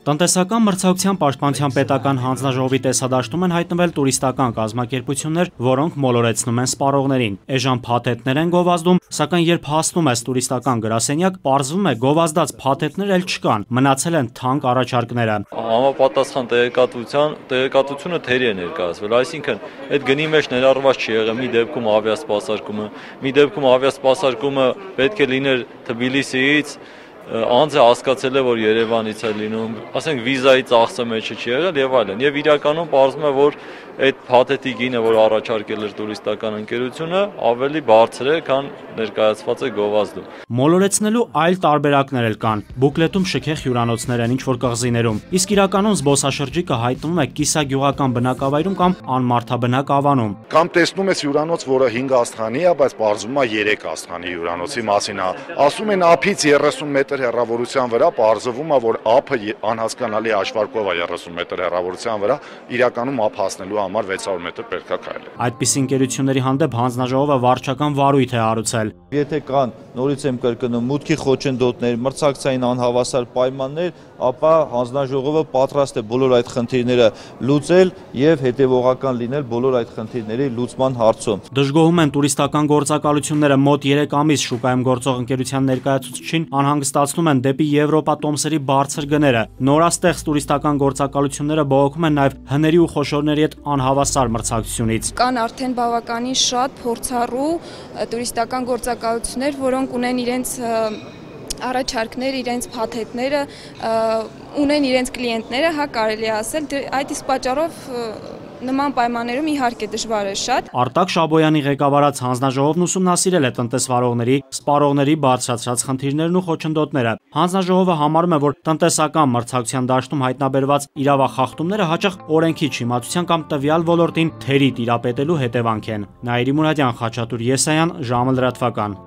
Տնտեսական մրցակցության պաշտպանության պետական հանձնաժողովի տեսադաշտում են հայտնվել տուրիստական կազմակերպություններ, որոնք մոլորեցնում են սպառողներին։ Էժան փաթեթներ են գովազդում, սակայն երբ հասնում ես տուրիստական գրասենյակ, պարզվում է գովազդած փաթեթներ էլ չկան, մնացել են թանկ առաջարկները։ Համապատասխան տեղեկատվությունը թերի է ներկայացվել, այսինքն այդ գնի մեջ ներառված չի եղել մի դեպքում ավիասպասարկումը, մի դեպքում ավիասպասարկումը պետք է լիներ Թբիլիսիից, անձը հասկացել է, որ Երևանից է լինում, ասենք վիզայի ծախսը մեջը չի եղել եւ այլն։ Եվ իրականում պարզվում է, որ այդ փաթեթի գինը, որ առաջարկել էր տուրիստական ընկերությունը, ավելի բարձր է, քան ներկայացված է գովազդում։ Մոլորեցնելու այլ տարբերակներ էլ կան։ Բուկլետում շքեղ հյուրանոցներ են ինչ-որ կղզիներում, իսկ իրականում զբոսաշրջիկը հայտնվում է կիսագյուղական բնակավայրում կամ անմարդաբնակ ավանում։ Կամ տեսնում ես հյուրանոց, որը 5 աստղանի է, բայց պարզվում է 3 աստղանի հյուրանոցի մասին է։ Ասում են ափից 30 մետր հեռավորության վրա, պարզվում է, որ ափը անհասկանալի հաշվարկով է 30 մետր հեռավորության վրա, իրականում ափ հասնելու համար 600 մետր պետք է քայլել։ Այդպիսի ընկերությունների հանդեպ հանձնաժողովը վարչական վարույթ է հարուցել։ Եթե կան, նորից եմ կրկնում, մուտքի խոչընդոտներ, մրցակցային անհավասար պայմաններ, ապա հանձնաժողովը պատրաստ է բոլոր այդ խնդիրները լուծել եւ հետեւողական լինել բոլոր այդ խնդիրների լուծման հարցում։ Դժգոհում են տուրիստական գործակալությունները, մոտ 3 ամիս շուկայում գործող ընկերության ներկայացուցչին անհանգստացնում են դեպի Եվրոպա տոմսերի բարձր գները։ Նորաստեղծ տուրիստական գործակալությունները բողոքում են նաև հների ու խոշորների հետ անհավասար մրցակցությունից։ Կան արդեն բավականին շատ փորձառու տուրիստական գործակալություններ, որոնք ունեն իրենց առաջարկներ, իրենց փաթեթները, ունեն իրենց կլիենտները, հա կարելի է ասել, այդ իսկ պատճառով նման պայմաններում իհարկե դժվար է շատ։ Արտակ Շաբոյանի ղեկավարած հանձնաժողովն ուսումնասիրել է տնտեսվարողների, սպառողների բարձրացրած խնդիրներն ու խոչընդոտները։ Հանձնաժողովը համարում է, որ տնտեսական մրցակցության դաշտում հայտնաբերված իրավախախտումները հաճախ օրենքի չիմացության կամ տվյալ ոլորտին թերի տիրապետելու հետևանք են։ Նաիրի Մուրադյան, Խաչատուր Եսայան, ժամը լրատվական։